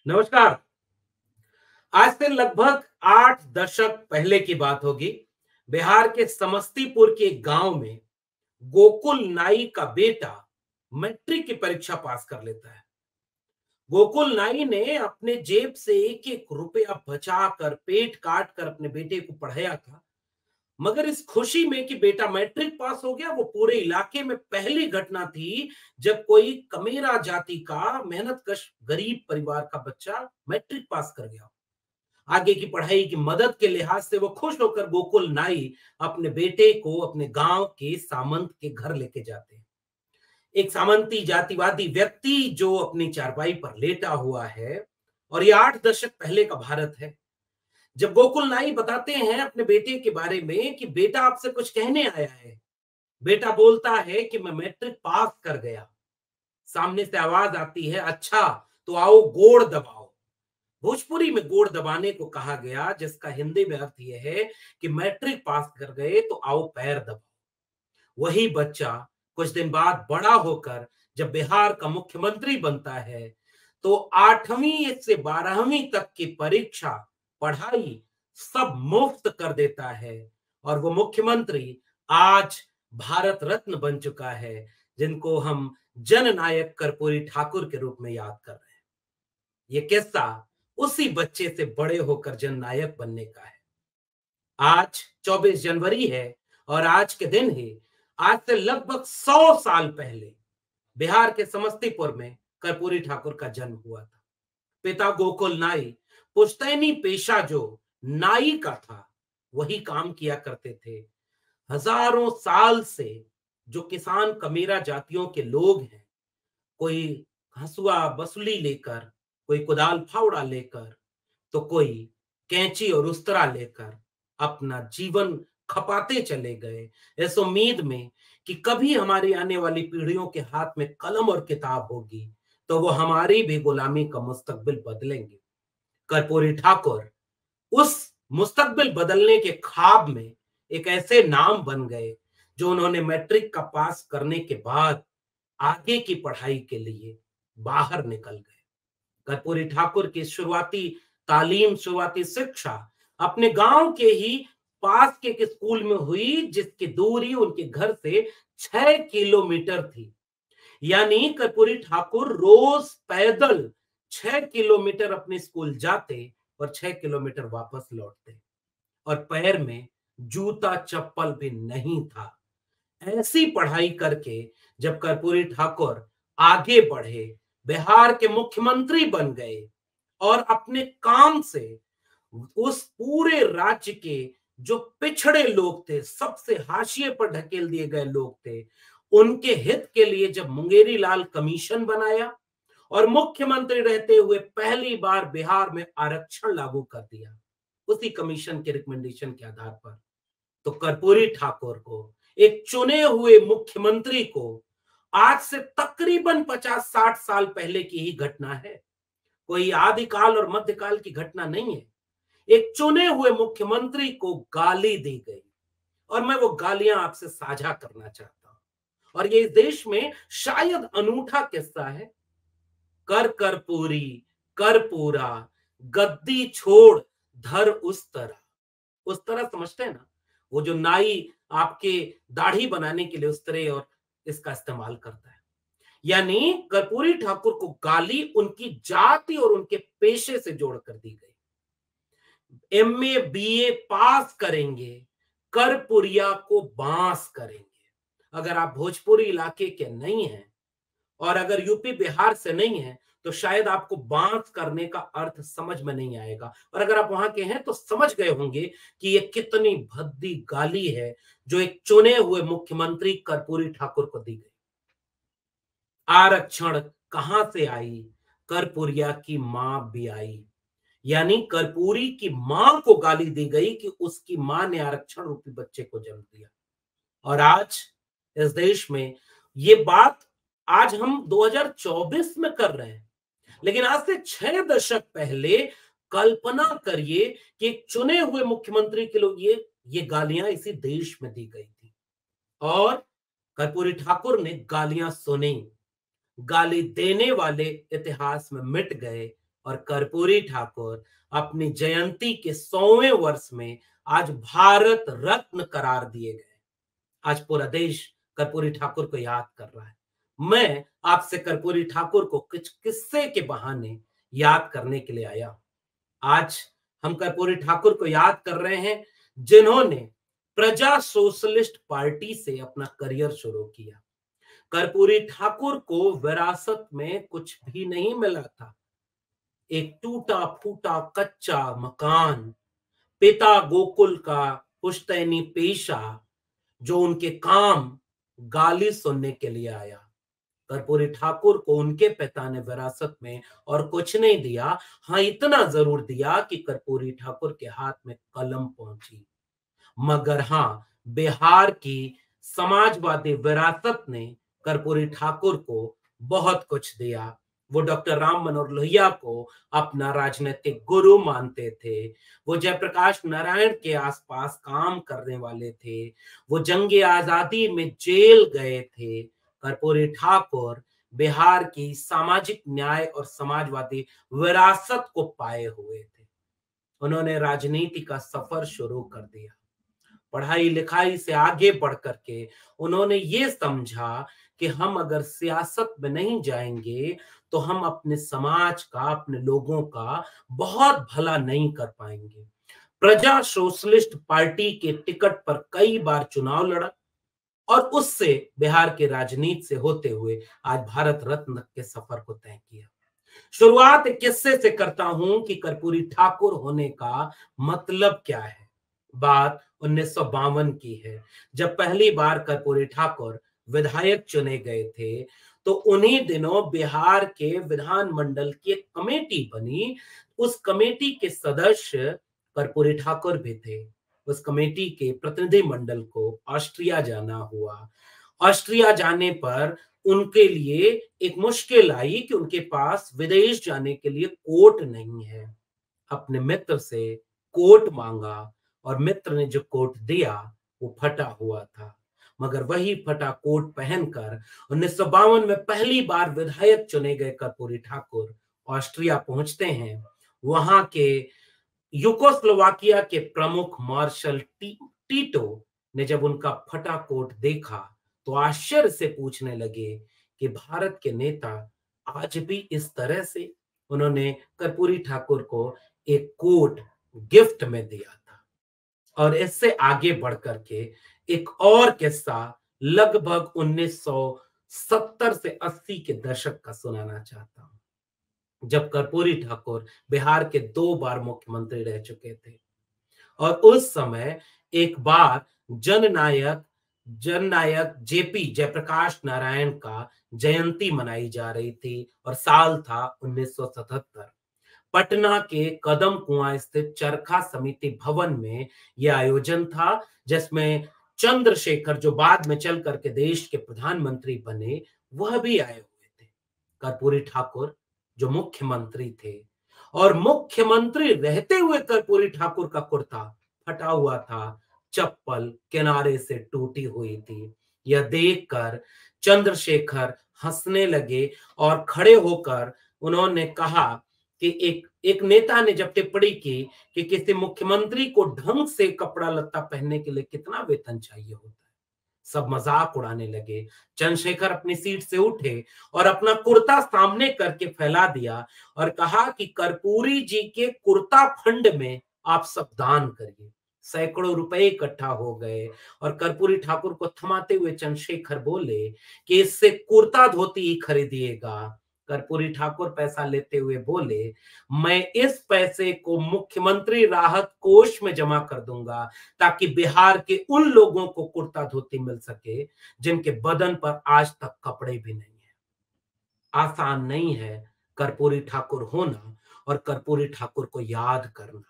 नमस्कार। आज से लगभग 8 दशक पहले की बात होगी। बिहार के समस्तीपुर के एक गांव में गोकुल नाई का बेटा मैट्रिक की परीक्षा पास कर लेता है। गोकुल नाई ने अपने जेब से एक एक रुपया बचाकर पेट काट कर अपने बेटे को पढ़ाया था। मगर इस खुशी में कि बेटा मैट्रिक पास हो गया, वो पूरे इलाके में पहली घटना थी जब कोई कमेरा जाति का मेहनतकश गरीब परिवार का बच्चा मैट्रिक पास कर गया। आगे की पढ़ाई की मदद के लिहाज से वो खुश होकर गोकुल नाई अपने बेटे को अपने गांव के सामंत के घर लेके जाते हैं। एक सामंती जातिवादी व्यक्ति जो अपनी चारपाई पर लेटा हुआ है। और ये 8 दशक पहले का भारत है। जब गोकुल नाई बताते हैं अपने बेटे के बारे में कि बेटा आपसे कुछ कहने आया है, बेटा बोलता है कि मैं मैट्रिक पास कर गया। सामने से आवाज आती है, अच्छा तो आओ गोड़ दबाओ। भोजपुरी में गोड़ दबाने को कहा गया, जिसका हिंदी में अर्थ यह है कि मैट्रिक पास कर गए तो आओ पैर दबाओ। वही बच्चा कुछ दिन बाद बड़ा होकर जब बिहार का मुख्यमंत्री बनता है तो 8वीं से 12वीं तक की परीक्षा, पढ़ाई सब मुफ्त कर देता है। और वो मुख्यमंत्री आज भारत रत्न बन चुका है, जिनको हम जननायक कर्पूरी ठाकुर के रूप में याद कर रहे हैं। ये किस्सा उसी बच्चे से बड़े होकर जननायक बनने का है। आज 24 जनवरी है और आज के दिन ही, आज से लगभग 100 साल पहले बिहार के समस्तीपुर में कर्पूरी ठाकुर का जन्म हुआ था। पिता गोकुल नाई पुश्तैनी पेशा जो नाई का था, वही काम किया करते थे। हजारों साल से जो किसान कमीरा जातियों के लोग हैं, कोई हंसुआ बसुली लेकर, कोई कुदाल फावड़ा लेकर, तो कोई कैंची और उस्तरा लेकर अपना जीवन खपाते चले गए, इस उम्मीद में कि कभी हमारी आने वाली पीढ़ियों के हाथ में कलम और किताब होगी तो वो हमारी भी गुलामी का मुस्तकबिल बदलेंगे। कर्पूरी ठाकुर उस मुस्तकबिल बदलने के ख्वाब में एक ऐसे नाम बन गए जो उन्होंने मैट्रिक का पास करने के बाद आगे की पढ़ाई के लिए बाहर निकल गए। कर्पूरी ठाकुर की शुरुआती तालीम, शुरुआती शिक्षा अपने गांव के ही पास के एक स्कूल में हुई, जिसकी दूरी उनके घर से 6 किलोमीटर थी। यानी कर्पूरी ठाकुर रोज पैदल 6 किलोमीटर अपने स्कूल जाते और 6 किलोमीटर वापस लौटते। और पैर में जूता चप्पल भी नहीं था। ऐसी पढ़ाई करके जब कर्पूरी ठाकुर आगे बढ़े, बिहार के मुख्यमंत्री बन गए और अपने काम से उस पूरे राज्य के जो पिछड़े लोग थे, सबसे हाशिए पर ढकेल दिए गए लोग थे, उनके हित के लिए जब मुंगेरी लाल कमीशन बनाया और मुख्यमंत्री रहते हुए पहली बार बिहार में आरक्षण लागू कर दिया, उसी कमीशन के रिकमेंडेशन के आधार पर, तो कर्पूरी ठाकुर को, एक चुने हुए मुख्यमंत्री को, आज से तकरीबन 50-60 साल पहले की ही घटना है। कोई आदिकाल और मध्यकाल की घटना नहीं है। एक चुने हुए मुख्यमंत्री को गाली दी गई और मैं वो गालियां आपसे साझा करना चाहता हूं। और ये इस देश में शायद अनूठा किस्सा है। कर कर्पूरी, कर पूरा, गद्दी छोड़, धर उस तरह समझते हैं ना? वो जो नाई आपके दाढ़ी बनाने के लिए उस तरह और इसका इस्तेमाल करता है। यानी कर्पूरी ठाकुर को गाली उनकी जाति और उनके पेशे से जोड़कर दी गई। एमए बीए पास करेंगे, करपुरिया को बांस करेंगे। अगर आप भोजपुरी इलाके के नहीं हैं और अगर यूपी बिहार से नहीं है तो शायद आपको बांस करने का अर्थ समझ में नहीं आएगा। और अगर आप वहां के हैं तो समझ गए होंगे कि ये कितनी भद्दी गाली है जो एक चुने हुए मुख्यमंत्री कर्पूरी ठाकुर को दी गई। आरक्षण कहां से आई? कर्पूरिया की मां भी आई। यानी कर्पूरी की मां को गाली दी गई कि उसकी मां ने आरक्षण रूपी बच्चे को जन्म दिया। और आज इस देश में ये बात आज हम 2024 में कर रहे हैं, लेकिन आज से 6 दशक पहले कल्पना करिए कि एक चुने हुए मुख्यमंत्री के लिए ये गालियां इसी देश में दी गई थी। और कर्पूरी ठाकुर ने गालियां सुनी। गाली देने वाले इतिहास में मिट गए, और कर्पूरी ठाकुर अपनी जयंती के 100वें वर्ष में आज भारत रत्न करार दिए गए। आज पूरा देश कर्पूरी ठाकुर को याद कर रहा है। मैं आपसे कर्पूरी ठाकुर को कुछ किस्से के बहाने याद करने के लिए आया। आज हम कर्पूरी ठाकुर को याद कर रहे हैं, जिन्होंने प्रजा सोशलिस्ट पार्टी से अपना करियर शुरू किया। कर्पूरी ठाकुर को विरासत में कुछ भी नहीं मिला था। एक टूटा फूटा कच्चा मकान, पिता गोकुल का पुश्तैनी पेशा, जो उनके काम गाली सुनने के लिए आया। कर्पूरी ठाकुर को उनके पिता ने विरासत में और कुछ नहीं दिया। हाँ, इतना जरूर दिया कि कर्पूरी ठाकुर के हाथ में कलम पहुंची। मगर हाँ, बिहार की समाजवादी विरासत ने कर्पूरी ठाकुर को बहुत कुछ दिया। वो डॉक्टर राम मनोहर लोहिया को अपना राजनीतिक गुरु मानते थे। वो जयप्रकाश नारायण के आसपास काम करने वाले थे। वो जंगे आजादी में जेल गए थे। कर्पूरी ठाकुर बिहार की सामाजिक न्याय और समाजवादी विरासत को पाए हुए थे। उन्होंने राजनीति का सफर शुरू कर दिया। पढ़ाई लिखाई से आगे बढ़ करके उन्होंने ये समझा कि हम अगर सियासत में नहीं जाएंगे तो हम अपने समाज का, अपने लोगों का बहुत भला नहीं कर पाएंगे। प्रजा सोशलिस्ट पार्टी के टिकट पर कई बार चुनाव लड़ा और उससे बिहार के राजनीति से होते हुए आज भारत रत्न के सफर को तय किया। शुरुआत एक किस्से से करता हूं कि कर्पूरी ठाकुर होने का मतलब क्या है। बात 1952 की है, जब पहली बार कर्पूरी ठाकुर विधायक चुने गए थे। तो उन्हीं दिनों बिहार के विधानमंडल की एक कमेटी बनी। उस कमेटी के सदस्य कर्पूरी ठाकुर भी थे। उस कमेटी के प्रतिनिधि मंडल को ऑस्ट्रिया जाना हुआ। ऑस्ट्रिया जाने पर उनके लिए एक मुश्किल आई कि उनके पास विदेश जाने के लिए कोट नहीं है। अपने मित्र से कोट मांगा और मित्र ने जो कोट दिया वो फटा हुआ था। मगर वही फटा कोट पहनकर 1952 में पहली बार विधायक चुने गए कर्पूरी ठाकुर ऑस्ट्रिया पहुंचते हैं। वहां के यूगोस्लोवाकिया के प्रमुख मार्शल टीटो ने जब उनका फटा कोट देखा तो आश्चर्य से पूछने लगे कि भारत के नेता आज भी इस तरह से। उन्होंने कर्पूरी ठाकुर को एक कोट गिफ्ट में दिया था। और इससे आगे बढ़ करके एक और किस्सा लगभग 1970 से 80 के दशक का सुनाना चाहता हूं, जब कर्पूरी ठाकुर बिहार के 2 बार मुख्यमंत्री रह चुके थे। और उस समय एक बार जननायक जननायक जेपी जयप्रकाश नारायण का जयंती मनाई जा रही थी और साल था 1977। पटना के कदम कुआं स्थित चरखा समिति भवन में यह आयोजन था, जिसमें चंद्रशेखर, जो बाद में चल करके देश के प्रधानमंत्री बने, वह भी आए हुए थे। कर्पूरी ठाकुर जो मुख्यमंत्री थे और मुख्यमंत्री रहते हुए कर्पूरी ठाकुर का कुर्ता फटा हुआ था, चप्पल किनारे से टूटी हुई थी। यह देखकर चंद्रशेखर हंसने लगे और खड़े होकर उन्होंने कहा कि एक एक नेता ने जब टिप्पणी की कि किसी मुख्यमंत्री को ढंग से कपड़ा लत्ता पहनने के लिए कितना वेतन चाहिए होता है, सब मजाक उड़ाने लगे। चंद्रशेखर अपनी सीट से उठे और अपना कुर्ता सामने करके फैला दिया और कहा कि कर्पूरी जी के कुर्ता फंड में आप सब दान करिए। सैकड़ों रुपए इकट्ठा हो गए और कर्पूरी ठाकुर को थमाते हुए चंद्रशेखर बोले कि इससे कुर्ता धोती ही खरीदिएगा। कर्पूरी ठाकुर पैसा लेते हुए बोले, मैं इस पैसे को मुख्यमंत्री राहत कोष में जमा कर दूंगा ताकि बिहार के उन लोगों को कुर्ता धोती मिल सके जिनके बदन पर आज तक कपड़े भी नहीं है। आसान नहीं है कर्पूरी ठाकुर होना और कर्पूरी ठाकुर को याद करना,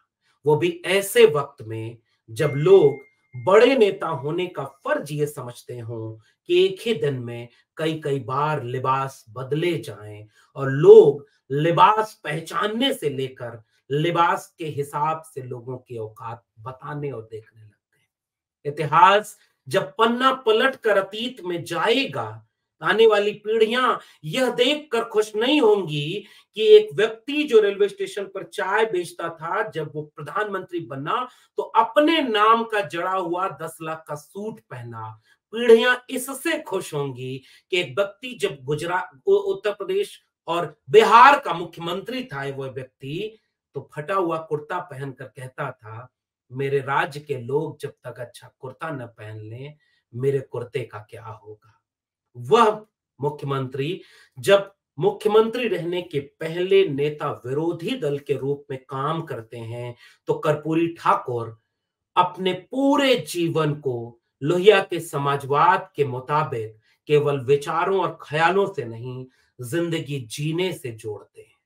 वो भी ऐसे वक्त में जब लोग बड़े नेता होने का फर्ज ये समझते हों कि एक ही दिन में कई कई बार लिबास बदले जाएं और लोग लिबास पहचानने से लेकर लिबास के हिसाब से लोगों की औकात बताने और देखने लगते हैं। इतिहास जब पन्ना पलट कर अतीत में जाएगा आने वाली पीढ़ियां यह देखकर खुश नहीं होंगी कि एक व्यक्ति जो रेलवे स्टेशन पर चाय बेचता था, जब वो प्रधानमंत्री बना तो अपने नाम का जड़ा हुआ 10 लाख का सूट पहना। पीढ़ियां इससे खुश होंगी कि एक व्यक्ति जब गुजरात, उत्तर प्रदेश और बिहार का मुख्यमंत्री था वो व्यक्ति, तो फटा हुआ कुर्ता पहनकर कहता था, मेरे राज्य के लोग जब तक अच्छा कुर्ता न पहन लें, मेरे कुर्ते का क्या होगा। वह मुख्यमंत्री जब मुख्यमंत्री रहने के पहले नेता विरोधी दल के रूप में काम करते हैं, तो कर्पूरी ठाकुर अपने पूरे जीवन को लोहिया के समाजवाद के मुताबिक केवल विचारों और ख्यालों से नहीं, जिंदगी जीने से जोड़ते हैं।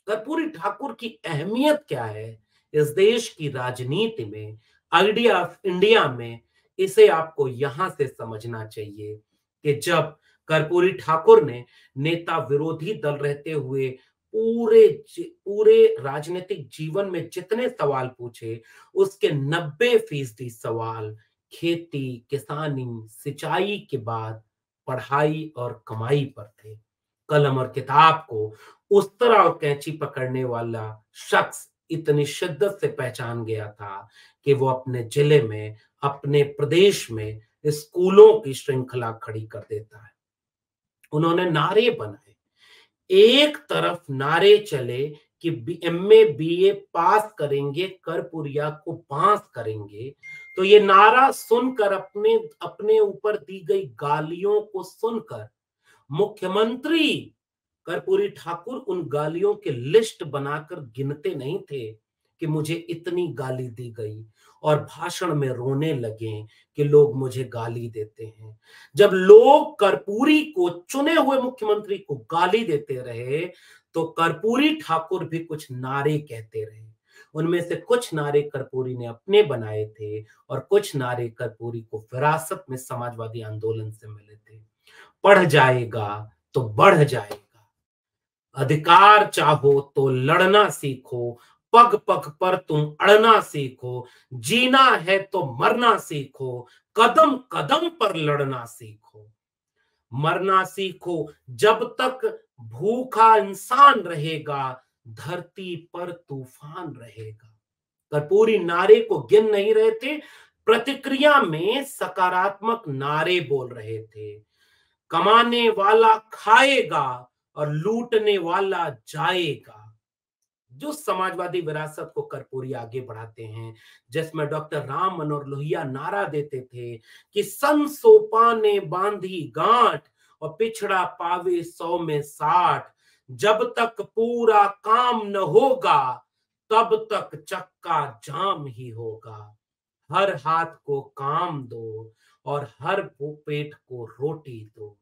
कर्पूरी ठाकुर की अहमियत क्या है इस देश की राजनीति में, आइडिया ऑफ इंडिया में, इसे आपको यहां से समझना चाहिए कि जब कर्पूरी ठाकुर ने नेता विरोधी दल रहते हुए पूरे राजनीतिक जीवन में जितने सवाल पूछे, उसके 90% सवाल खेती, किसानी, सिंचाई के बाद पढ़ाई और कमाई पर थे। कलम और किताब को उस्तरा और कैंची पकड़ने वाला शख्स इतनी शिद्दत से पहचान गया था कि वो अपने जिले में, अपने प्रदेश में स्कूलों की श्रृंखला खड़ी कर देता है। उन्होंने नारे बनाए, एक तरफ नारे चले कि एमए बीए पास करेंगे, करपुरिया को पास करेंगे, तो ये नारा सुनकर, अपने अपने ऊपर दी गई गालियों को सुनकर मुख्यमंत्री कर्पूरी ठाकुर उन गालियों के लिस्ट बनाकर गिनते नहीं थे कि मुझे इतनी गाली दी गई, और भाषण में रोने लगे कि लोग मुझे गाली देते हैं। जब लोग कर्पूरी को, चुने हुए मुख्यमंत्री को गाली देते रहे, तो कर्पूरी ठाकुर भी कुछ नारे कहते रहे। उनमें से कुछ नारे कर्पूरी ने अपने बनाए थे और कुछ नारे कर्पूरी को विरासत में समाजवादी आंदोलन से मिले थे। पढ़ जाएगा तो बढ़ जाएगा, अधिकार चाहो तो लड़ना सीखो, पग पग पर तुम अड़ना सीखो, जीना है तो मरना सीखो, कदम कदम पर लड़ना सीखो। मरना सीखो, जब तक भूखा इंसान रहेगा, धरती पर तूफान रहेगा। कर्पूरी नारे को गिन नहीं रहे थे, प्रतिक्रिया में सकारात्मक नारे बोल रहे थे। कमाने वाला खाएगा और लूटने वाला जाएगा। जो समाजवादी विरासत को कर्पूरी आगे बढ़ाते हैं, जिसमें डॉक्टर राम मनोहर लोहिया नारा देते थे कि सन सोपा ने बांधी गांठ और पिछड़ा पावे 100 में 60, जब तक पूरा काम न होगा तब तक चक्का जाम ही होगा। हर हाथ को काम दो और हर पेट को रोटी दो।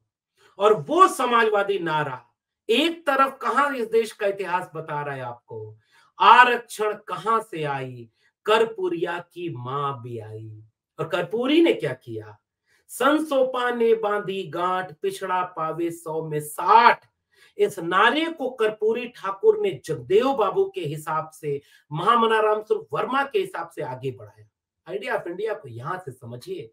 और वो समाजवादी नारा एक तरफ कहां इस देश का इतिहास बता रहा है आपको, आरक्षण कहां से आई, कर्पूरिया की मां भी आई। और कर्पूरी ने क्या किया, संसोपा ने बांधी गांठ, पिछड़ा पावे 100 में 60, इस नारे को कर्पूरी ठाकुर ने जगदेव बाबू के हिसाब से, महामनाराम स्वरूप वर्मा के हिसाब से आगे बढ़ाया। आइडिया ऑफ इंडिया को यहां से समझिए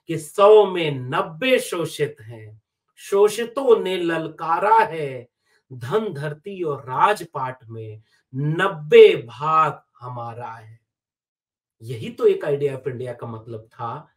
कि 100 में 90 शोषित हैं, शोषितों ने ललकारा है, धन धरती और राजपाट में 90 भाग हमारा है। यही तो एक आइडिया ऑफ इंडिया का मतलब था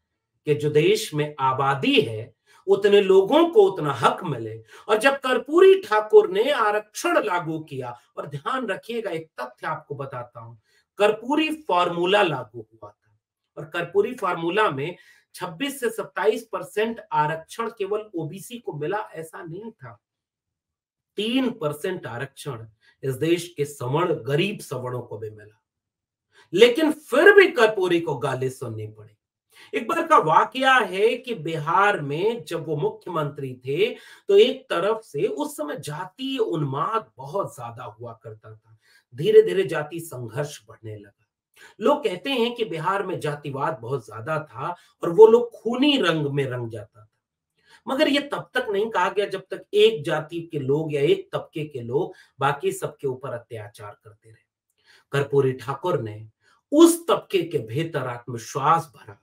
कि जो देश में आबादी है, उतने लोगों को उतना हक मिले। और जब कर्पूरी ठाकुर ने आरक्षण लागू किया, और ध्यान रखिएगा एक तथ्य आपको बताता हूं, कर्पूरी फॉर्मूला लागू हुआ था, और कर्पूरी फॉर्मूला में 26 से 27% आरक्षण केवल ओबीसी को मिला ऐसा नहीं था। 3% आरक्षण इस देश के सवर्ण, गरीब सवर्णों को भी मिला। लेकिन फिर भी कर्पूरी को गाली सुननी पड़ी। एक बार का वाकया है कि बिहार में जब वो मुख्यमंत्री थे, तो एक तरफ से उस समय जातीय उन्माद बहुत ज्यादा हुआ करता था। धीरे धीरे जाति संघर्ष बढ़ने लगा। लोग कहते हैं कि बिहार में जातिवाद बहुत ज्यादा था और वो लोग खूनी रंग में रंग जाता था। मगर ये तब तक नहीं कहा गया जब तक एक जाति के लोग या एक तबके के लोग बाकी सबके ऊपर अत्याचार करते रहे। कर्पूरी ठाकुर ने उस तबके के भीतर आत्मविश्वास भरा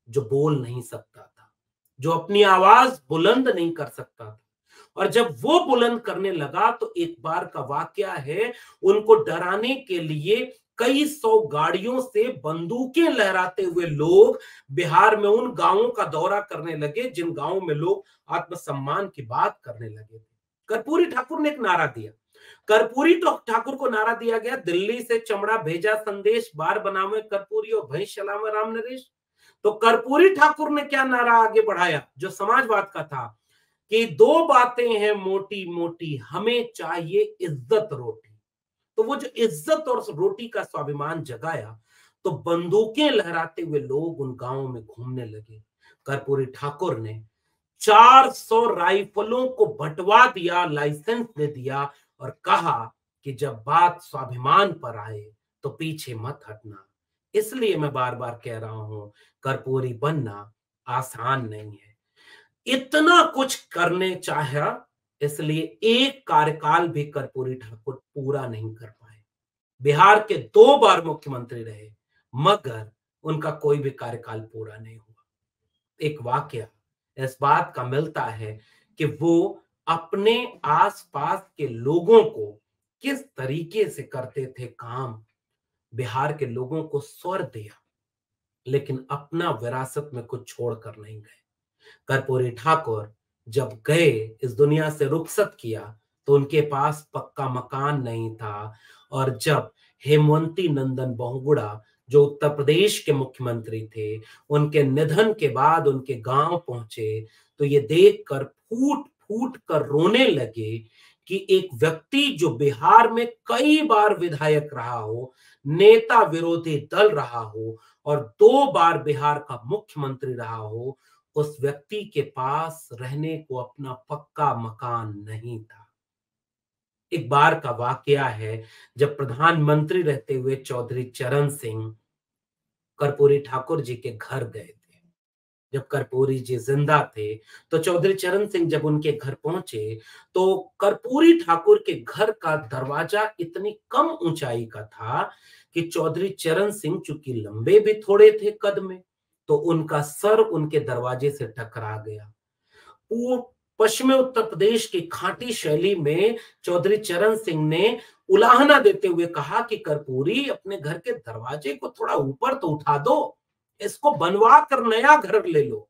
जो बोल नहीं सकता था, जो अपनी आवाज बुलंद नहीं कर सकता था, और जब वो बुलंद करने लगा तो एक बार का वाकया है, उनको डराने के लिए कई सौ गाड़ियों से बंदूकें लहराते हुए लोग बिहार में उन गांवों का दौरा करने लगे जिन गांवों में लोग आत्मसम्मान की बात करने लगे थे। कर्पूरी ठाकुर ने एक नारा दिया। कर्पूरी तो ठाकुर को नारा दिया गया, दिल्ली से चमड़ा भेजा संदेश, बार बनावे कर्पूरी और भैंस चलावे राम नरेश। तो कर्पूरी ठाकुर ने क्या नारा आगे बढ़ाया जो समाजवाद का था कि दो बातें हैं मोटी मोटी, हमें चाहिए इज्जत रोटी। तो वो जो इज्जत और रोटी का स्वाभिमान जगाया, तो बंदूकें लहराते हुए लोग उन गांवों में घूमने लगे। कर्पूरी ठाकुर ने 400 राइफलों को बंटवा दिया, लाइसेंस दे दिया और कहा कि जब बात स्वाभिमान पर आए तो पीछे मत हटना। इसलिए मैं बार बार कह रहा हूं, कर्पूरी बनना आसान नहीं है। इतना कुछ करने चाहा, इसलिए एक कार्यकाल भी कर्पूरी ठाकुर पूरा नहीं कर पाए। बिहार के 2 बार मुख्यमंत्री रहे, मगर उनका कोई भी कार्यकाल पूरा नहीं हुआ। एक वाकया इस बात का मिलता है कि वो अपने आसपास के लोगों को किस तरीके से करते थे काम। बिहार के लोगों को स्वर दिया, लेकिन अपना विरासत में कुछ छोड़कर नहीं गए। कर्पूरी ठाकुर जब गए, इस दुनिया से रुखसत किया, तो उनके पास पक्का मकान नहीं था। और जब हेमवंती नंदन बहुगुणा जो उत्तर प्रदेश के मुख्यमंत्री थे, उनके निधन के बाद उनके गांव पहुंचे, तो ये देखकर फूट फूट कर रोने लगे कि एक व्यक्ति जो बिहार में कई बार विधायक रहा हो, नेता विरोधी दल रहा हो और 2 बार बिहार का मुख्यमंत्री रहा हो, उस व्यक्ति के पास रहने को अपना पक्का मकान नहीं था। एक बार का वाकया है, जब प्रधानमंत्री रहते हुए चौधरी चरण सिंह कर्पूरी ठाकुर जी के घर गए थे। जब कर्पूरी जी जिंदा थे, तो चौधरी चरण सिंह जब उनके घर पहुंचे, तो कर्पूरी ठाकुर के घर का दरवाजा इतनी कम ऊंचाई का था कि चौधरी चरण सिंह चूंकि लंबे भी थोड़े थे कद में, तो उनका सर उनके दरवाजे से टकरा गया। वो पश्चिमी उत्तर प्रदेश की खांटी शैली में चौधरी चरण सिंह ने उलाहना देते हुए कहा कि कर्पूरी, अपने घर के दरवाजे को थोड़ा ऊपर तो उठा दो, इसको बनवा कर नया घर ले लो।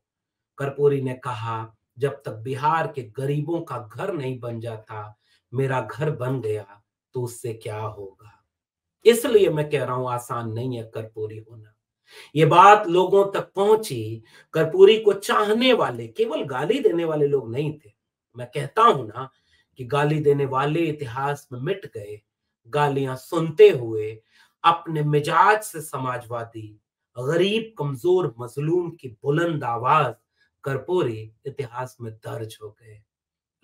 कर्पूरी ने कहा, जब तक बिहार के गरीबों का घर नहीं बन जाता, मेरा घर बन गया तो उससे क्या होगा। इसलिए मैं कह रहा हूं, आसान नहीं है कर्पूरी होना। ये बात लोगों तक पहुंची। कर्पूरी को चाहने वाले केवल गाली देने वाले लोग नहीं थे। मैं कहता हूं ना कि गाली देने वाले इतिहास में मिट गए। गालियां सुनते हुए अपने मिजाज से समाजवादी, गरीब कमजोर मजलूम की बुलंद आवाज कर्पूरी इतिहास में दर्ज हो गए।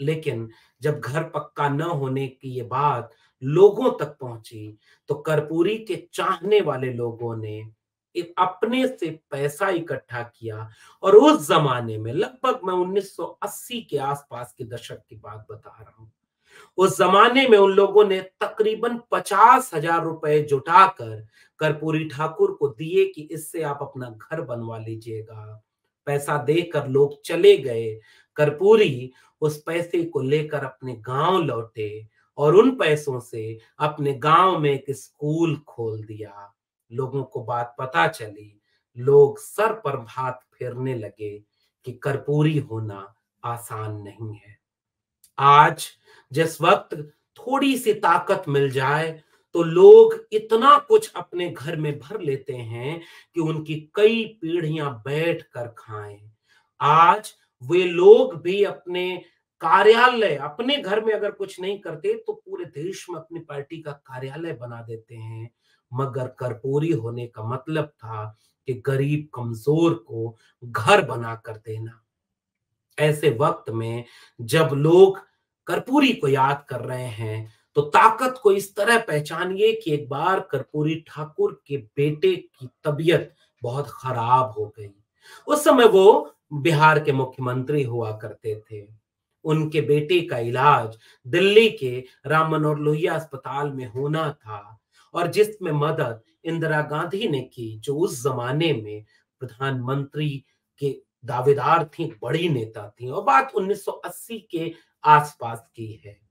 लेकिन जब घर पक्का न होने की ये बात लोगों तक पहुंची, तो कर्पूरी के चाहने वाले लोगों ने अपने से पैसा इकट्ठा किया। और उस जमाने में, लगभग मैं 1980 के आसपास के दशक की बात बता रहा हूं, उस जमाने में उन लोगों ने तकरीबन 50,000 रुपए जुटाकर कर्पूरी ठाकुर को दिए कि इससे आप अपना घर बनवा लीजिएगा। पैसा देकर लोग चले गए। कर्पूरी उस पैसे को लेकर अपने गांव लौटे और उन पैसों से अपने गांव में एक स्कूल खोल दिया। लोगों को बात पता चली, लोग सर पर हाथ फेरने लगे कि कर्पूरी होना आसान नहीं है। आज जिस वक्त थोड़ी सी ताकत मिल जाए, तो लोग इतना कुछ अपने घर में भर लेते हैं कि उनकी कई पीढ़ियां बैठ कर खाएं। आज वे लोग भी अपने कार्यालय, अपने घर में अगर कुछ नहीं करते तो पूरे देश में अपनी पार्टी का कार्यालय बना देते हैं। मगर कर्पूरी होने का मतलब था कि गरीब कमजोर को घर बना कर देना। ऐसे वक्त में जब लोग कर्पूरी को याद कर रहे हैं, तो ताकत को इस तरह पहचानिए कि एक बार कर्पूरी ठाकुर के बेटे की तबीयत बहुत खराब हो गई। उस समय वो बिहार के मुख्यमंत्री हुआ करते थे। उनके बेटे का इलाज दिल्ली के राम मनोहर लोहिया अस्पताल में होना था, और जिसमें मदद इंदिरा गांधी ने की, जो उस जमाने में प्रधानमंत्री के दावेदार थी, बड़ी नेता थी और बात 1980 के आसपास की है।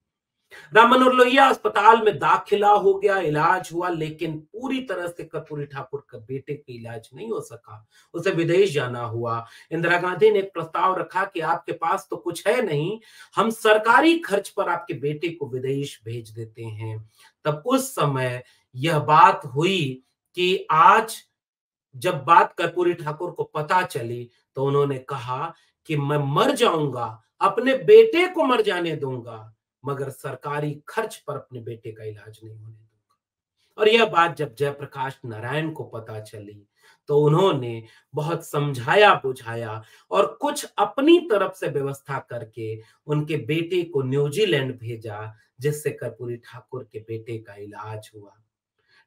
राम मनोहर लोहिया अस्पताल में दाखिला हो गया, इलाज हुआ, लेकिन पूरी तरह से कर्पूरी ठाकुर के बेटे का इलाज नहीं हो सका। उसे विदेश जाना हुआ। इंदिरा गांधी ने एक प्रस्ताव रखा कि आपके पास तो कुछ है नहीं, हम सरकारी खर्च पर आपके बेटे को विदेश भेज देते हैं। तब उस समय यह बात हुई कि आज जब बात कर्पूरी ठाकुर को पता चली तो उन्होंने कहा कि मैं मर जाऊंगा, अपने बेटे को मर जाने दूंगा, मगर सरकारी खर्च पर अपने बेटे का इलाज नहीं होने दूंगा। और यह बात जब जयप्रकाश नारायण को पता चली तो उन्होंने बहुत समझाया बुझाया और कुछ अपनी तरफ से व्यवस्था करके उनके बेटे को न्यूजीलैंड भेजा, जिससे कर्पूरी ठाकुर के बेटे का इलाज हुआ।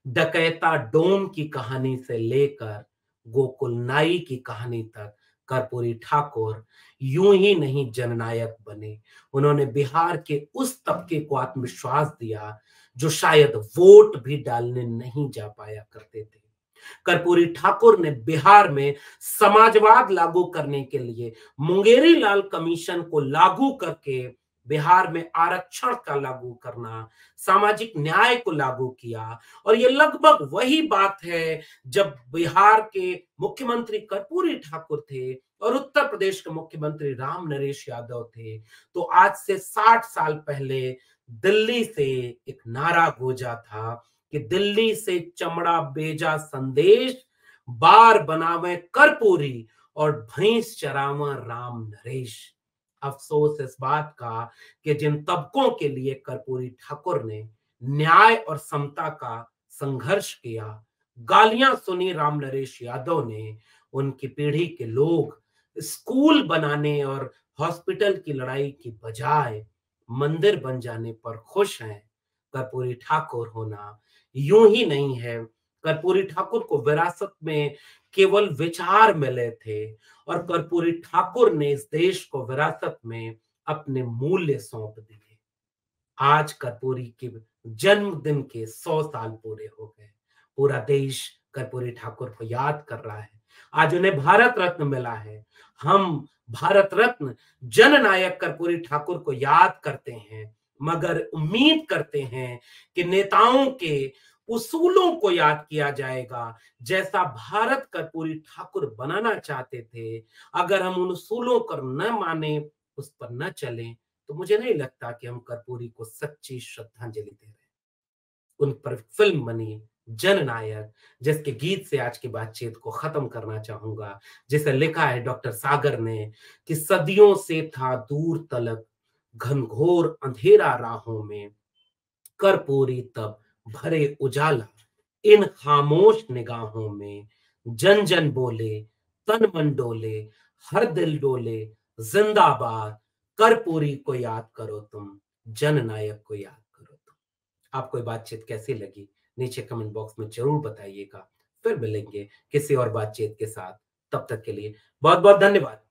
डकैता डोम की कहानी से लेकर गोकुल नाई की कहानी तक कर्पूरी ठाकुर यूं ही नहीं जननायक बने। उन्होंने बिहार के उस तबके को आत्मविश्वास दिया जो शायद वोट भी डालने नहीं जा पाया करते थे। कर्पूरी ठाकुर ने बिहार में समाजवाद लागू करने के लिए मुंगेरी लाल कमीशन को लागू करके बिहार में आरक्षण का लागू करना, सामाजिक न्याय को लागू किया। और ये लगभग वही बात है जब बिहार के मुख्यमंत्री कर्पूरी ठाकुर थे और उत्तर प्रदेश के मुख्यमंत्री राम नरेश यादव थे, तो आज से 60 साल पहले दिल्ली से एक नारा गूंजा था कि दिल्ली से चमड़ा बेजा संदेश, बार बनावे कर्पूरी और भैंस चरावा राम नरेश। अफसोस इस बात का कि जिन तबकों के लिए कर्पूरी ठाकुर ने न्याय और समता का संघर्ष किया, गालियां सुनी राम नरेश यादव ने, उनकी पीढ़ी के लोग स्कूल बनाने और हॉस्पिटल की लड़ाई की बजाय मंदिर बन जाने पर खुश हैं। कर्पूरी ठाकुर होना यूं ही नहीं है। कर्पूरी ठाकुर को विरासत में केवल विचार मिले थे और कर्पूरी ठाकुर ने इस देश को विरासत में अपने मूल्य सौंप दिए। आज कर्पूरी के जन्मदिन के 100 साल पूरे हो गए। पूरा देश कर्पूरी ठाकुर को याद कर रहा है। आज उन्हें भारत रत्न मिला है। हम भारत रत्न जननायक कर्पूरी ठाकुर को याद करते हैं, मगर उम्मीद करते हैं कि नेताओं के उसूलों को याद किया जाएगा, जैसा भारत कर्पूरी ठाकुर बनाना चाहते थे। अगर हम उन उसूलों को न माने, उस पर न चलें, तो मुझे नहीं लगता कि हम कर्पूरी को सच्ची श्रद्धांजलि दे रहे हैं। उन पर फिल्म बनी जननायक, जिसके गीत से आज की बातचीत को खत्म करना चाहूंगा, जिसे लिखा है डॉक्टर सागर ने कि सदियों से था दूर तलक घनघोर अंधेरा राहों में, कर्पूरी तब भरे उजाला इन खामोश निगाहों में, जन जन बोले तन मन डोले हर दिल डोले, जिंदाबाद कर्पूरी को याद करो तुम, जननायक को याद करो तुम। आपको ये बातचीत कैसी लगी नीचे कमेंट बॉक्स में जरूर बताइएगा। फिर मिलेंगे किसी और बातचीत के साथ। तब तक के लिए बहुत बहुत धन्यवाद।